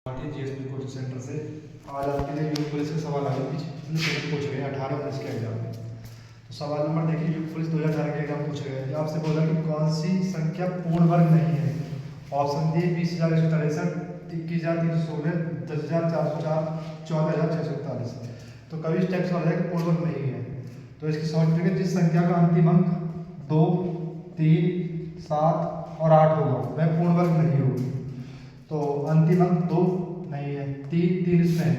GSP coaching centre से आज आपके लिए यूपी पुलिस के सवाल आए पिछले पेपर पूछे गए 18-19 के एग्जाम में। तो सवाल नंबर देखिए, यूपी पुलिस 2018 के एग्जाम पूछे गए। आपसे बोला कि कौन सी संख्या पूर्ण वर्ग नहीं है। Option D 20,163, 21,316, 10,404, 14,641। तो कभी इस टाइप से हो जाएगा पूर्ण वर्ग नहीं है। तो इसकी शॉर्ट ट्रिक है, जिस संख्या का अंतिम अंक 2, 3, 7 और 8 होगा वह पूर्ण वर्ग नहीं होगी। तो अंतिम अंक 2 नहीं है, 3 इसमें है,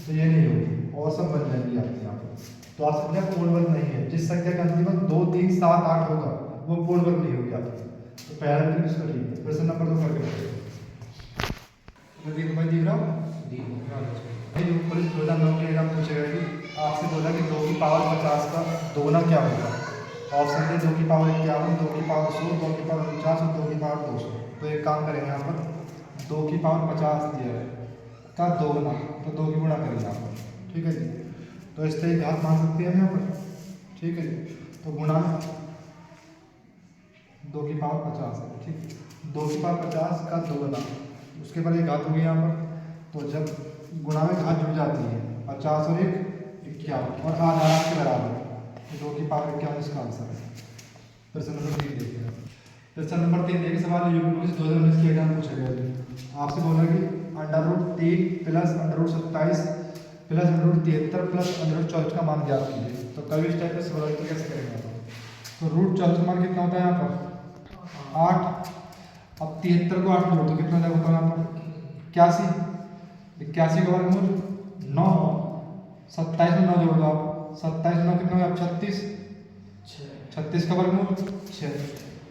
तो ये नहीं होगी और सब बन जाएंगी आपके यहाँ पर। तो आप समझे पूर्ण वर्ग नहीं है। जिस संख्या का अंतिम अंक 2, 3, 7, 8 होगा वो पूर्ण वर्ग नहीं होगी आपकी। तो पहला ट्रिक इसका ठीक है। प्रश्न नंबर 2 करके बताइए। दिख रहा हूँ पुलिस 2009 के एग्जाम पूछे गए कि आपसे बोला कि 2 की पावर 50 का दोगुना क्या होगा। ऑप्शन है 2 की पावर 51, 2 की पावर 100, 2 की पावर 49 और 2 की पावर 200। तो एक काम करेंगे यहाँ पर, 2 की पावर 50 दिया है का दोगुना, तो 2 की गुणा करेंगे यहाँ पर। ठीक है जी। तो इस तरह घात मान सकते हैं यहाँ पर। ठीक है जी। तो गुणा 2 की पावर 50 है। ठीक, 2 की पावर 50 का दोगुना, उसके बाद एक घात होगी यहाँ पर। तो जब गुणा में घात जुड़ जाती है 50 और 1 51 और आधा के बराबर, तो 2 की पावर 51 इसका आंसर है। प्रश्न नंबर 3 देखिए। प्रश्न नंबर 3 देखिए, सवाल यूपी पुलिस 2019 के एग्जाम पूछे गए थे। आपसे बोला कि √3 प्लस √27 प्लस √73 प्लस √64 का मान ज्ञात कीजिए। तो कभी इस टाइप से बोला तो कैसे करेंगे आप? तो √64 का मान कितना होता है यहाँ पर 8। अब 73 को 8 जोड़ो तो कितना होता है यहाँ पर 81। 81 का वर्गमूल 9, 27 में 9 जोड़ दो आप, 27 में 9 कितना होगा 36, 36 का वर्गमूल 6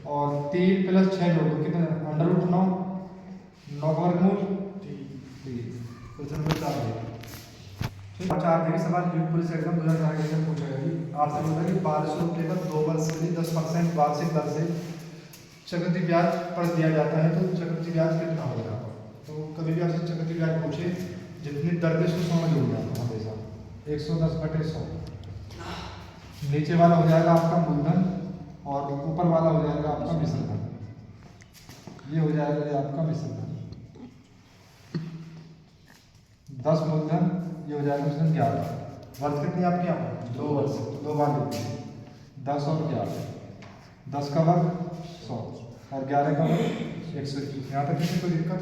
और 3 प्लस 6 जोड़ दो कितना √9, 9 का वर्गमूल 3। तो नंबर 4 देखिए। 4 देखिए, सवाल यूपी पुलिस एग्जाम 2018 के एग्जाम पूछा गया कि आपसे बोला कि 1200 रुपये पर 2 वर्ष के लिए 10% वार्षिक दर से चक्रवृद्धि ब्याज पर दिया जाता है, तो चक्रवृद्धि ब्याज कितना होगा। तो कभी भी आपसे चक्रवृद्धि ब्याज पूछे, जितनी दर दे उसको 100 में जोड़ जाता हमेशा 110/100। नीचे वाला हो जाएगा आपका मूलधन और ऊपर वाला हो जाएगा आपका मिश्र धन। ये हो जाएगा ये आपका मिश्र धन 10 मूलधन, ये हो जाएगा मिश्र धन 11। वर्ष कितनी आपकी यहाँ पर 2 वर्ष, तो 2 बार लेते हैं 10 और 11। 10 का वर्ग 100 और 11 का वर्ग 121। यहाँ तक किसी कोई दिक्कत?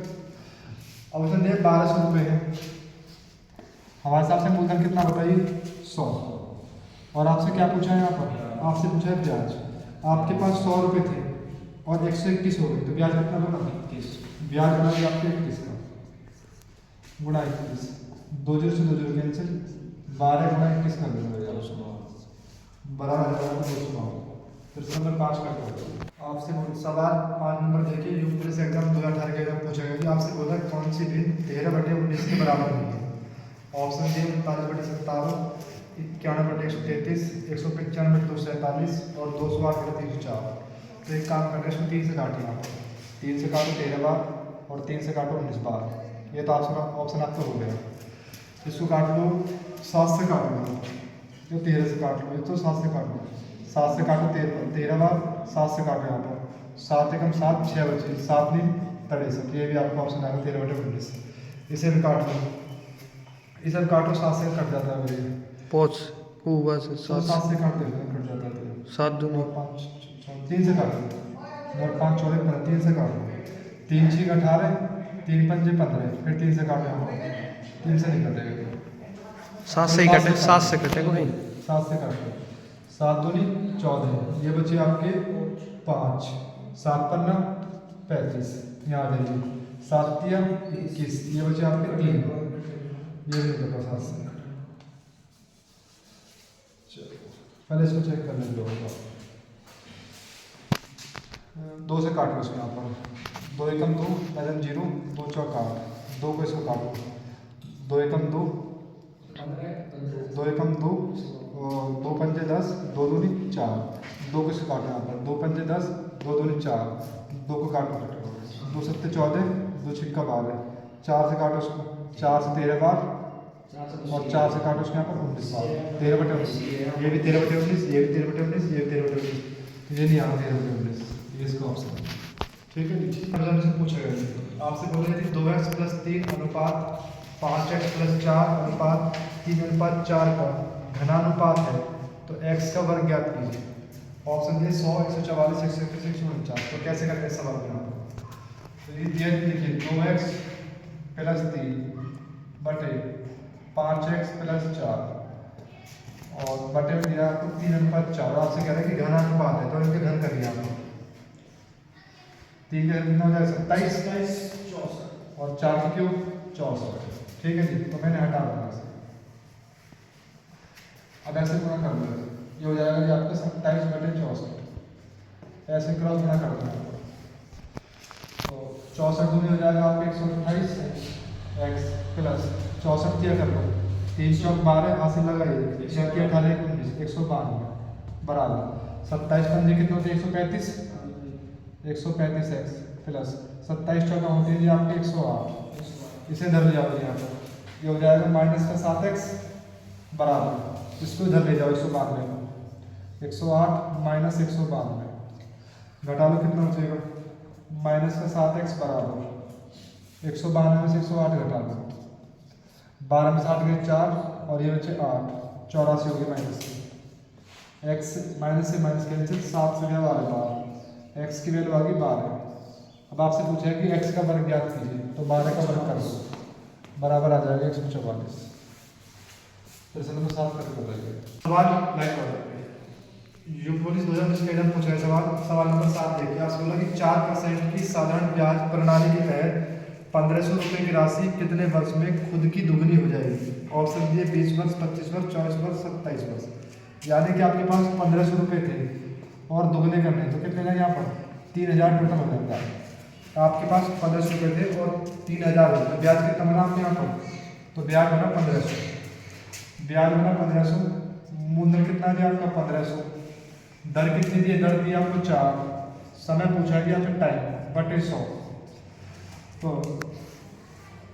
ऑप्शन दे 1200 रुपये है हमारे हिसाब से। मूलधन कितना बताइए 100 और आपसे क्या पूछा है यहाँ पर, आपसे पूछा है ब्याज। आपके पास 100 रुपये थे और 121 हो गए, तो ब्याज कितना होगा 21। ब्याज बनाइए आपके 21 का गुणा 21, 2 0 से 2 0 कैंसिल, 12 गुणा 21 कर देना बराबर 209। प्रश्न नंबर 5 का आपसे सवाल 5 नंबर देखिए, यूपी पुलिस एग्जाम 2018 के एग्जाम पूछा गया। आपसे बोला कौन सी भिन्न 13/19 के बराबर नहीं है। ऑप्शन डी 39/57, 91/133, 195/247 और 208/304। तो एक काम करना है, इसमें 3 से काटिए आप, 3 से काटो 13 बार और 3 से काटो 19 बार। ये तो ऑप्शन आपका हो गया। इसको काट लो 7 से काट लो, जो 13 से काट लो, ये तो 7 से काट लो, 7 से काटो 13 बार, 7 से काटो यहाँ पर 7 एकम 7, 6 बचे, 7 नहीं 63। ये भी आपका ऑप्शन आएगा 13/19। इसे भी काट लो, इसे भी काटो 7 से कट जाता है मेरे पाँच ऊपर से 7 से काट देते हैं, कट जाता है 7 दूनी 5 3 से काट लो और 5 चौड़े 3 से काट लो, 3 6 18, 3 5 15, फिर 3 से काटो यहाँ पर, 3 से नहीं कटेगा 7 से ही कटे, 7 से कटेगा भाई, 7 से काट लो, 7 दूनी 14, ये बचे आपके 5, 7 पन्ना 35, यहाँ आ जाइए 7 तिया 21, ये बचे आपके 3, ये भी निकल 7 से। पहले इसको चेक कर लेंगे, 2 से काट लो इसको यहाँ पर, 2 एकम 2, 0, 2 चौक 8, 2 को इसको काटो, 2 एकम 2, 2 एकम 2, 2 पंजे 10, 2 दूनी 4, 2 को इसको काटो यहाँ पर, 2 पंजे 10, 2 दूनी 4, 2 को काटो, 2 सत्ते 14, 2 छिक्का 12, 4 से काटो उसको, 4 से 13 बार और 4 से काटो उसके यहाँ पर 19 बार, 13/19, ये भी 13/19, ये भी 13/19, ये भी 13/19, ये नहीं आना 13/19, ये इसका ऑप्शन है। ठीक है जी। एग्जाम से पूछा गया है, आपसे बोले यदि 2x प्लस 3 अनुपात 5x प्लस 4 अनुपात 3 अनुपात 4 का घनानुपात है तो x का वर्ग ज्ञात कीजिए। Option A 100, 144, 121, 149। तो कैसे करते हैं सवाल में आप, तो ये दिया लिखिए 2x प्लस 3 बटे 5x प्लस 4 और बटे में दिया आपको 3 अनुपात 4। आपसे कह रहे हैं कि घनानुपात है तो इनके घन करिए आप। 3 का कितना हो जाएगा 27 और 4 की क्यूब 64। ठीक है जी, तो मैंने हटा दिया इसे। अब ऐसे गुणा कर लो, ये हो जाएगा जी आपका 27 बटे 64। ऐसे क्रॉस गुणा कर देना तो 64 दूनी हो जाएगा आपके 128 x प्लस 64 किया कर लो 3 चौक 12 हासिल लगाइए 6 की 18 19 192 बराबर 27 पंजे कितने होते हैं 135 x प्लस 27 चौका होते हैं जी आपके 108। इसे इधर ले जाओ यहाँ पर, ये हो जाएगा माइनस का 7x बराबर इसको इधर ले जाओ 192 108 माइनस 192 घटा लो कितना हो जाएगा माइनस का 7x बराबर 192 में से 108 घटा लो 12 में 7 गए 4 और ये बचे 8 84 हो गए माइनस से x माइनस से माइनस कैंसिल 7 से गया 12 x की वैल्यू आ गई 12। अब आपसे पूछा है कि x का वर्ग ज्ञात कीजिए तो 12 का वर्ग कर दो बराबर आ जाएगा 144। प्रश्न नंबर 7 करके बताइए। सवाल लाइक ऑर्डर पे यू पुलिस 2019 का एग्जाम पूछा है सवाल नंबर 7 देखिए। आपसे बोला कि 4% की साधारण ब्याज प्रणाली के तहत 1500 रुपये की राशि कितने वर्ष में खुद की दुगनी हो जाएगी। ऑप्शन दिए 20 वर्ष 25 वर्ष 24 वर्ष 27 वर्ष। यानी कि आपके पास 1500 रुपये थे और दुगने करने तो कितने का यहाँ पर 3000 टोटल हो जाता है। आपके पास 1500 रुपये थे और 3000 रुपये ब्याज कितना बना आपके यहाँ पर, तो ब्याज बना 1500, ब्याज बना 1500, मूलधन कितना दिया आपका 1500, दर कितनी दी, दर दी आपको 4, समय पूछा गया फिर टाइम बटे 100। तो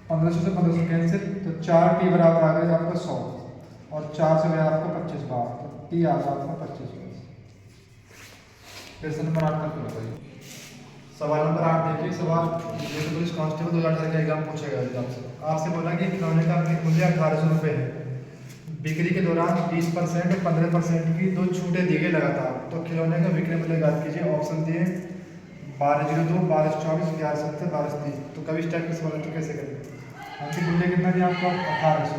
1500 से 1500 कैंसिल तो 4t बराबर आ गया आपका 100 और 4 से गया आपका 25 बार तो t आ गया आपका 25 बार। क्वेश्चन नंबर 8 का बताइए। सवाल नंबर 8 देखिए। सवाल पुलिस कांस्टेबल 2018 का एग्जाम पूछा गया आपसे। आपसे बोला कि खिलौने का मूल्य 1800 रुपये है, बिक्री के दौरान 20% और 15% की दो छूटें दी गई लगातार, तो खिलौने का विक्रय मूल्य ज्ञात कीजिए। ऑप्शन दिए 1202 1224 1170 1230। तो कभी इस टाइप के सवाल तो कैसे करेंगे। अंतिम मूल्य कितना दिया आपको 1800,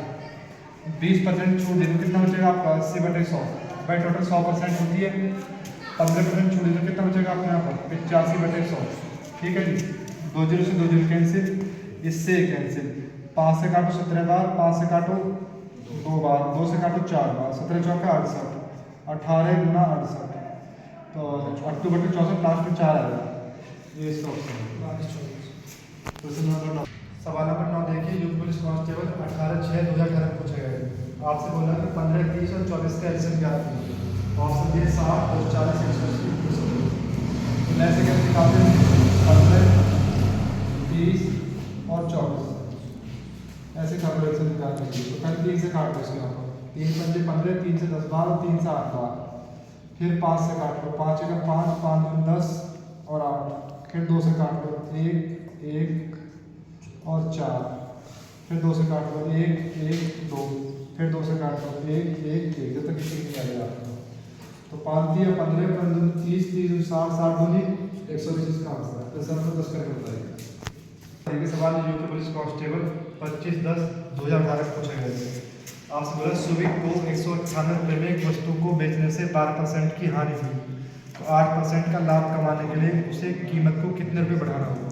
20% छूट दे तो कितना बचेगा आपका 80 बटे 100 बाई टोटल 100% होती है, 15% छूट दे तो कितना बचेगा आपके यहाँ पर 85 बटे 100। ठीक है जी, 2 0 से 2 0 कैंसिल, इससे कैंसिल, 5 से काटो 17 बार, 5 से काटो 2 बार, 2 से काटो 4 बार, 17 चौका 68, 18 गुना 68 तो 8 बटे 64 लास्ट में 4 आएगा। ये इसका ऑप्शन है। क्वेश्चन नंबर 9 सवाल नंबर 9 देखिए। यूथ पुलिस कांस्टेबल 18/6/2018 पूछा गया है। आपसे बोला कि 15 30 और 24 का एलसीएम ज्ञात कीजिए। ऑप्शन दिए 60 और 40 180। तो ऐसे कैसे निकालते हैं 15 30 और 24 ऐसे कर लो एलसीएम निकाल लीजिए। तो पहले 3 से काट लो इसके यहाँ पर 3 पंजे 15, 3 से 10 बार और 3 से 8 बार, फिर 5 से काट लो 5 1 5 5 2 10 और 8, फिर 2 से काट लो 1 1 और 4, फिर 2 से काट लो 1 1 2, फिर 2 से काट लो 1 1 1 जब तक किसी नहीं आ जाएगा। तो 5 दिया 15 15 30 30 60 60 दूनी 120 इसका आंसर है। तो सर 10 करके बताइए। देखिए सवाल यूपी पुलिस कांस्टेबल 25/10/2018 पूछा गया है। आपसे बोला सुविक को 198 रुपये में एक वस्तु को बेचने से 12% की हानि हुई, तो 8% का लाभ कमाने के लिए उसे कीमत को कितने रुपये बढ़ाना होगा।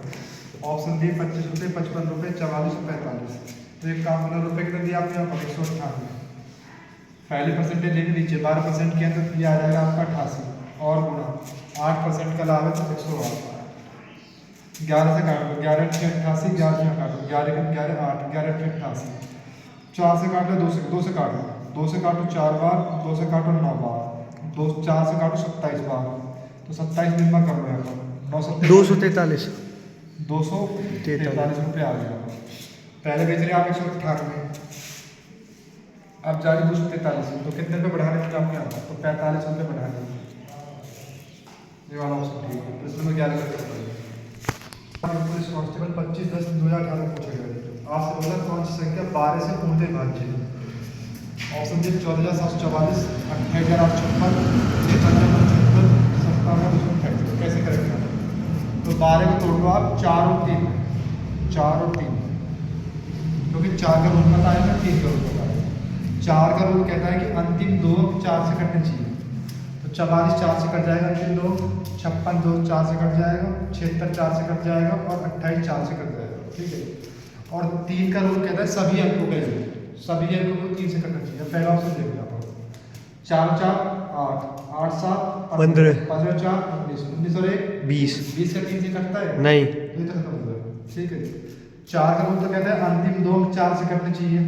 ऑप्शन दिए 25 रुपये 55 रुपये 44 और 45। तो एक काम करना रुपये कितने दिया आपने यहाँ पर 198, पहले परसेंटेज लेके नीचे 12% के अंदर दिया आ जाएगा आपका 88 और गुना 8% का लाभ है तो 108। 11 से काट लो 11 × 88, 11 से काट लो 11 × 11 8, 11 × 88, 4 से काट लो 2 से काट लो 2 से काटो 4 बार, 2 से काटो 9 बार, 4 से काटो 27 बार, तो 27 दिन में कर लो यहाँ पर 243 243 रुपये आ गया। पहले बेच रहे आप 198, अब जा रही 243, तो कितने रुपये बढ़ाने के आपके यहाँ पर, तो 45 रुपये बढ़ाने। ये वाला ऑप्शन ठीक है। प्रश्न नंबर 11 करके बताइए। पुलिस कांस्टेबल 25/10/2018 पूछा गया है। आपसे बोला कौन सी संख्या 12 से पूर्णतः भाज्य है। Option D 14,744, 28,856, 53,976, 57,258। कैसे करेंगे आप? तो 12 को तोड़ लो आप 4 और 3, 4 और 3, क्योंकि 4 का रूल पता है ना, 3 का रूल पता है। 4 का रूल कहता है कि अंतिम 2 4 से कटने चाहिए। तो 44 4 से कट जाएगा अंतिम 2, 56 2 4 से कट जाएगा, 76 4 से कट जाएगा और 28 4 से कट जाएगा। ठीक है। और 3 का रूल कहता है सभी अंकों का योग, सभी अंकों को 3 से कटना चाहिए। पहला ऑप्शन देखिए आप, 4 4 8, 8 7 15, 15 4 19, 19 और 1 20। 20 का 3 से कटता है नहीं। ये तो खत्म हो गया। ठीक है। 4 का रूल तो कहता है अंतिम 2 4 से कटने चाहिए,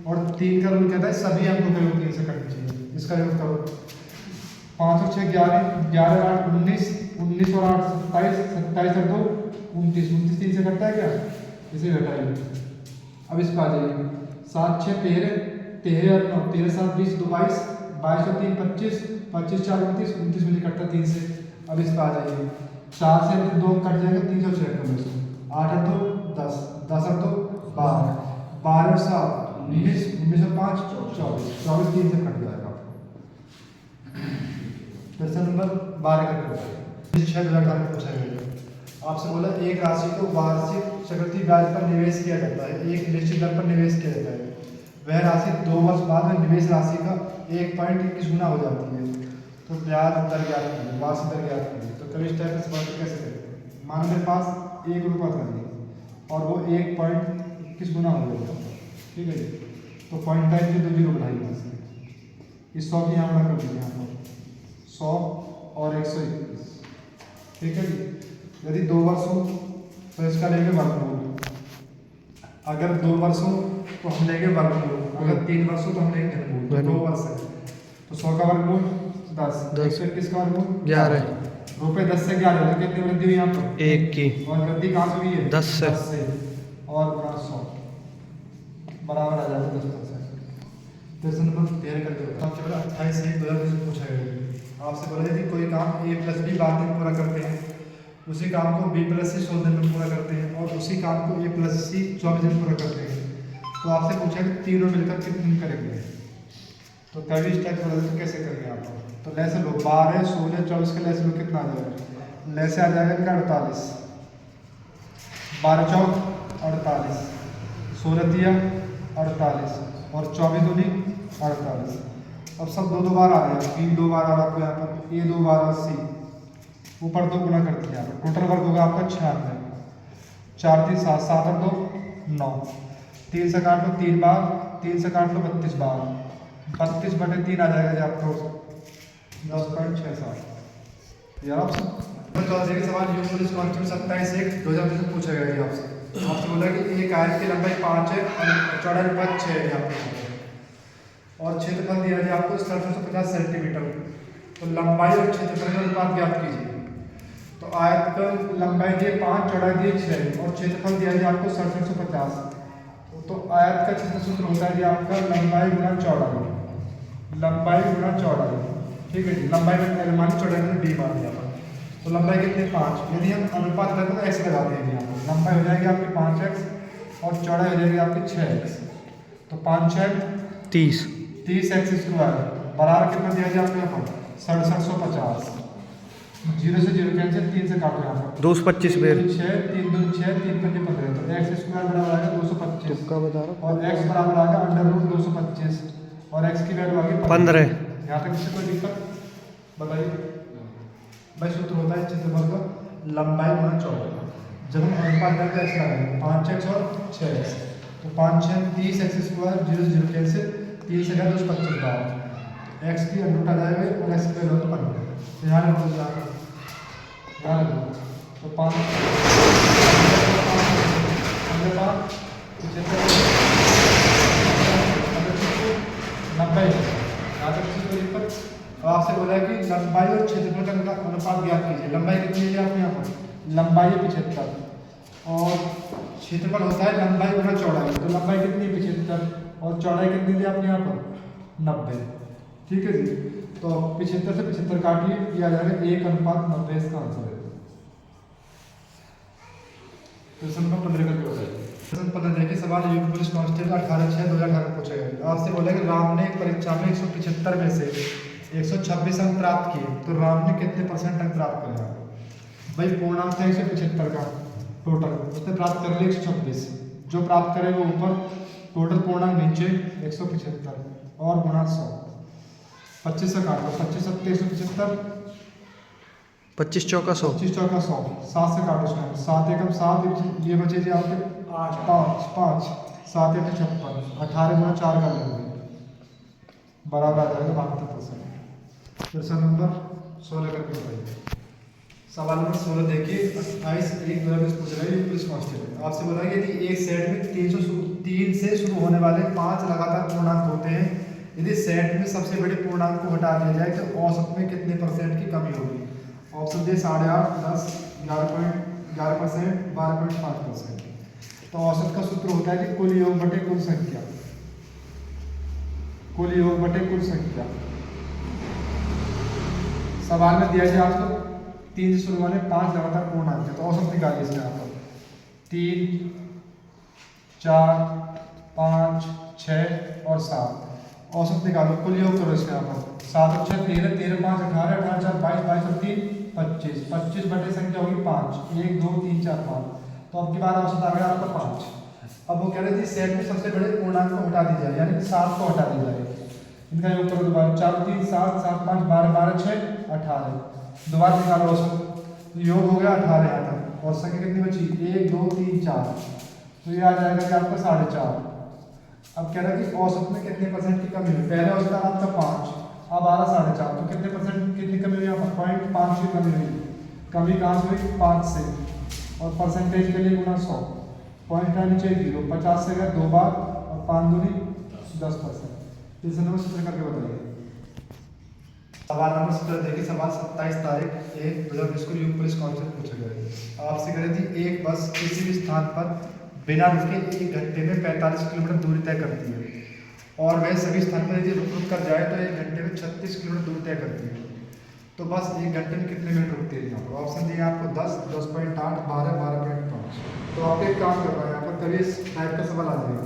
और 3 का रूल कहता है सभी अंकों का योग 3 से कटना चाहिए। इसका योग करो, 5 और 6 11, 11 और 8 19, 19 और 8 27, 27 और 2 29, 29 3 से कटता है क्या? इसे घटाइए। अब इस पर आ जाइए, 7 6 13, 13 और 9 13 7 20 2 22, 22 और 3 25, 25 4 29, 29 में कटता 3 से। अब इस पर आ जाइए, 4 से 2 कट जाएगा, 3 और 6 कम है, 8 और 2 10, 10 और 2 12, 12 और 7 19, 19 और 5 24, 24 3 से कट जाएगा। प्रश्न नंबर 12 का क्वेश्चन 6,2018 में पूछा गया है। आपसे बोला एक राशि को वार्षिक चक्रवृद्धि ब्याज पर निवेश किया जाता है, एक निश्चित दर पर निवेश किया जाता है। वह राशि 2 वर्ष बाद में निवेश राशि का 1.21 गुना हो जाती है। तो ब्याज दर ज्ञात कीजिए, वार्षिक दर ज्ञात कीजिए। तो कभी इस टाइप से सवाल कैसे करेंगे? मानो मेरे पास 1 रुपया था और वो 1.21 गुना हो गया। ठीक है जी। तो पॉइंट टाइप के 2 जीरो बनाइए, इस 100 की यहाँ बना कर दीजिए, यहाँ पर 100 और 121। ठीक है जी। यदि 2 वर्ष हो तो इसका लेंगे वर्गमूल, अगर 2 वर्ष हो तो हम लेंगे वर्गमूल, अगर 3 वर्ष हो तो हम लेंगे घनमूल। 2 वर्ष है तो 100 का वर्गमूल 10, 121 का वर्गमूल 11, रुपये 10 से 11 होते, कितनी वृद्धि हुई यहाँ पर? 1 की, और वृद्धि कहाँ से हुई है? 10 से। और गुणा 100 बराबर आ जाएगा 10%। प्रश्न नंबर 13 करके आपसे बोला 28/1/2020 में पूछा गया है। आपसे बोला यदि कोई काम A+B 12 दिन पूरा करते हैं, उसी काम को B+C 16 दिन में पूरा करते हैं, और उसी काम को A+C 24 दिन पूरा करते हैं, तो आपसे पूछा कि तीनों मिलकर कितने दिन करेंगे? तो कभी स्टेप तो कैसे करेंगे आप? तो लेसे लो 12 16 24 के लेसे लो, कितना आ जाएगा? लेसे आ जाएगा इनका 48, 12 चौक 48, 16 तिया 48 और 24 दूनी 48। अब सब 2 बार आ रहे हैं, B 2 बार आ रहा है यहाँ पर, A 2 बार C, ऊपर 2 गुना कर दिया। टोटल वर्क होगा आपका 96, 4 3 7 7 और 2 9, 3 से काट लो 3 बार, 3 से काट लो 32 बार, 32/3 आ जाएगा जी आपको 10.67। यार आपसे चौधरी के सवाल यूं पुलिस कांस्टेबल 27/1/2020 में पूछा गया है आपसे। आपसे बोला कि एक आयत की लंबाई 5 है और चौड़ाई 5 6 है आपको, और क्षेत्रफल दिया है आपको 750 सेंटीमीटर। तो लंबाई और क्षेत्रफल का अनुपात ज्ञात कीजिए। तो आयत का लंबाई दी 5, चौड़ाई दी 6 और क्षेत्रफल दिया है आपको 750। तो आयत का क्षेत्र सूत्र होता है जी आपका लंबाई गुणा चौड़ाई, लंबाई गुणा चौड़ाई। ठीक है जी। लंबाई में मान चौड़ाई में D मान दिया। तो लंबाई कितनी 5, यदि हम अनुपात लगाते तो x लगाते हैं यहाँ पर, लंबाई हो जाएगी आपकी 5x और चौड़ाई हो जाएगी आपकी 6x। तो 5 6 30, 30x² बराबर कितना दिया जाए आपको यहाँ पर? 6750। 0 से 0 कैंसिल, 3 से काटो यहाँ पर 225 बेर 6 3 2 6 3 5 15। तो x² बराबर आएगा 225, तुक्का बता रहा और x बराबर आएगा √225 और x की वैल्यू आ गई 15। यहाँ तक किसी कोई दिक्कत बताइए? भाई सूत्र होता है क्षेत्रफल का लंबाई गुणा चौड़ाई। जब हम अनुपात करके x लगाएंगे 5x और 6x, तो 5 6 30x², 0 से 0 कैंसिल, 3 से गया 225 बार, x की √ आ जाएगा और x की वैल्यू 15। ध्यान रखो ध्यान रखो। तो 5 90 यहाँ तक किसी कोई दिक्कत? आपसे बोला है कि लंबाई और क्षेत्रफल का अनुपात ज्ञात कीजिए। लंबाई कितनी है आपको यहाँ पर? लंबाई है 75 और क्षेत्रफल होता है लंबाई गुणा चौड़ाई। तो लंबाई कितनी है 75 और चौड़ाई कितनी थी आपके यहाँ पर? 90। ठीक है जी। तो 75 से 75 काटिए, ये आ जाएगा 1:90। इसका आंसर है। क्वेश्चन नंबर 15 करके बताइए। क्वेश्चन 15 देखिए, सवाल यूपी पुलिस कांस्टेबल 18/6/2018 पूछा गया। आपसे बोला कि राम ने एक परीक्षा में 175 में से 126 अंक प्राप्त किए, तो राम ने कितने % अंक प्राप्त करे? भाई पूर्णांक था 175 का टोटल, उसने प्राप्त कर लिया 126, जो प्राप्त करे वो ऊपर, टोटल पूर्णांक नीचे 175 और गुणा 100, 25 से काटो, 25 सत्ते 175, 25 चौका 100, 25 चौका 100, 7 से काटो उसमें, 7 एकम 7, ये बचे जी आपके 5, 7 8 56, 18 गुणा 4 कर लेंगे, बराबर आ जाएगा 72%। क्वेश्चन नंबर 16 करके बताइए। सवाल नंबर 16 देखिए, 28/1/2020 पूछ रहा है पुलिस कांस्टेबल। आपसे बोला कि यदि एक सेट में 3 से शुरू होने वाले 5 लगातार पूर्णांक होते हैं, यदि सेट में सबसे बड़े पूर्णांक को हटा दिया जाए तो औसत में कितने % की कमी होगी? ऑप्शन दे 8.5, 10, 11%, 12.5%। तो औसत का सूत्र होता है कि कुल योग बटे कुल संख्या, कुल योग बटे कुल संख्या। सवाल में दिया जाए आपको 3 से शुरू वाले 5 लगातार पूर्णांक है, तो औसत निकालिए इसमें यहाँ पर 3, 4, 5, 6 और 7, औसत निकालो, कुल योग करो इसके यहाँ पर 7 और 6 13, 13 5 18, 18 4 22, 22 और 3 25, 25 बटे संख्या होगी 5, 1 2 3 4 5, तो अब की बार औसत आ गया आपका 5। अब वो कह रहे थे सेट में सबसे बड़े पूर्णांक को हटा दी जाए, यानी कि 7 को हटा दी जाए, इनका योग करो दोबारा, 4 3 7 7 5 12 12 6 18, दोबारा निकालो औसत, तो योग हो गया 18 यहाँ तक, और संख्या कितनी बची 1 2 3 4, तो ये आ जाएगा कि आपका 4.5। अब कह रहा है कि औसत में कितने % की कमी हुई? पहले औसत था आपका 5, अब आ रहा 4.5, तो कितने % कितनी कमी हुई यहाँ पर? 0.5 की कमी हुई। कमी कहाँ से हुई? 5 से, और परसेंटेज के लिए गुना 100, पॉइंट का नीचे 0, 50 से गया 2 बार, और 5 दूनी 10%। इस नंबर सूत्र करके बताइए। सवाल नंबर 17 देखिए, सवाल 27/1/2020 को यूपी पुलिस कांस्टेबल पूछा गया है। आपसे कह रही थी एक बस किसी भी स्थान पर बिना रुके 1 घंटे में 45 किलोमीटर दूरी तय करती है, और वह सभी स्थान पर यदि रुक कर जाए तो 1 घंटे में 36 किलोमीटर दूरी तय करती है, तो बस 1 घंटे में कितने मिनट रुकती है? यहाँ पर ऑप्शन दिए आपको 10, 10.8, 12, 12.5। तो आप एक काम कर रहे हैं यहाँ पर, कभी इस टाइप का सवाल आ जाएगा,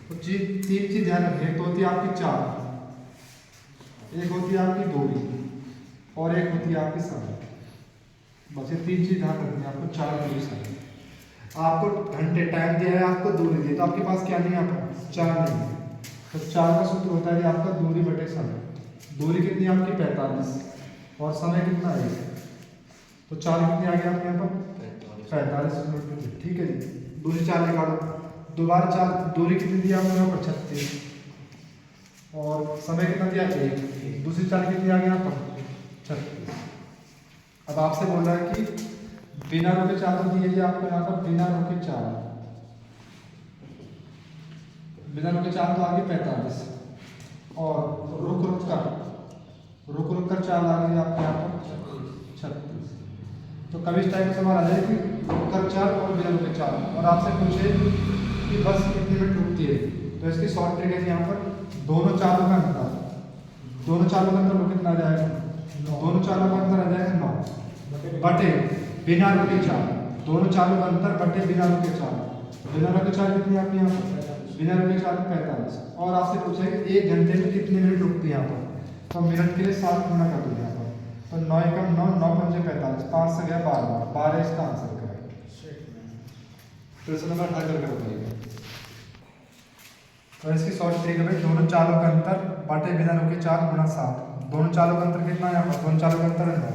तो 3 चीज़ ध्यान रखिए। तो होती है आपकी 4, एक होती है आपकी दूरी, और एक होती है आपकी समय। बस ये 3 चीज़ ध्यान रखनी है आपको, 4 दूरी समय। आपको घंटे टाइम दिया है, आपको दूरी दी, तो आपके पास क्या नहीं है? आपका 4 नहीं है, तो 4 का सूत्र होता है कि आपका दूरी बटे समय। दूरी कितनी है आपकी? 45, और समय कितना है? तो 4 कितनी आ गई आपके यहाँ पर? 45 मिनट। ठीक है जी, दूरी 4 निकालो, दोबारा 4, दूरी कितनी दी आपको यहाँ पर? 36, और समय कितना दिया? 1, दूसरी 4 कितनी आ गई यहाँ पर? 36। अब आपसे बोल रहा है कि बिना रुके 4 तो दिए आपको यहाँ पर, बिना रुके 4, बिना रुके 4 तो आगे 45, और रुक रुक कर 4 आ गई आपके यहाँ पर 36। तो कभी इस टाइप का सवाल आ जाए कि रुक कर 4 और बिना रुके 4, और आपसे पूछे कि बस कितने मिनट रुकती है, तो इसकी शॉर्ट ट्रिक है यहाँ पर, दोनों चालों का अंतर, दोनों चालों का अंतर कितना आ जाएगा? दोनों चालों का अंतर आ जाएगा 9 बटे बिना रुके 4, दोनों चालों का अंतर बटे बिना रुके 4, बिना रुके 4 कितनी आपकी यहाँ पर? बिना रुके 4 45, और आपसे पूछा कि 1 घंटे में कितने मिनट रुकती है यहाँ पर, तो मिनट के लिए 7 गुना कर दूँगा यहाँ पर, तो 9 एकम 9, 9 पंजे 45, 5 से गया 12, 12 इसका आंसर करेक्ट। क्वेश्चन नंबर 18 करके बताइए। तो इसकी शॉर्ट ट्रिक है, दोनों चालों का अंतर बटे बिना रुके 4 गुना 7, दोनों चालों का अंतर कितना है यहाँ पर? दोनों चालों का अंतर है 9,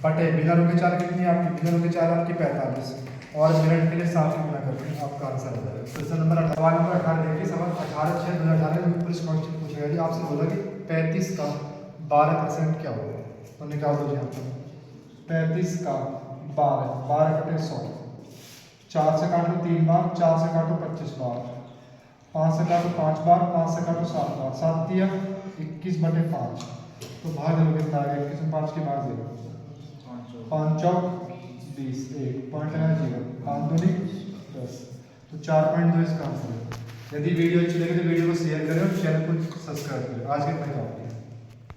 बटे बिना रुके 4 कितनी आपकी? बिना रुके 4 आपकी 45, और मिनट के लिए 7 गुना करके आपका आंसर आ जाएगा। क्वेश्चन नंबर 18 देखिए, सवाल 18/6/2018 में पुलिस कांस्टेबल पूछा गया जी। आपसे बोला कि 35 का 12% क्या होगा? तो निकाल दो यहाँ पर, 35 का 12, 12 बटे 100, 4 से काटो 3 बार, 4 से काटो 25 बार, 5 से काटो 5 बार, 5 से काटो 7 बार, 7 दिया 21 बटे 5, तो भाग दो कितना आ गया? 21 में 5 की भाग दे, 5 चौक 20, 1 पॉइंट है 0, 5 दूनी 10, तो 4.2 इसका आंसर है। यदि वीडियो अच्छी लगे तो वीडियो को शेयर करें और चैनल को सब्सक्राइब करें। आज के इतना ही।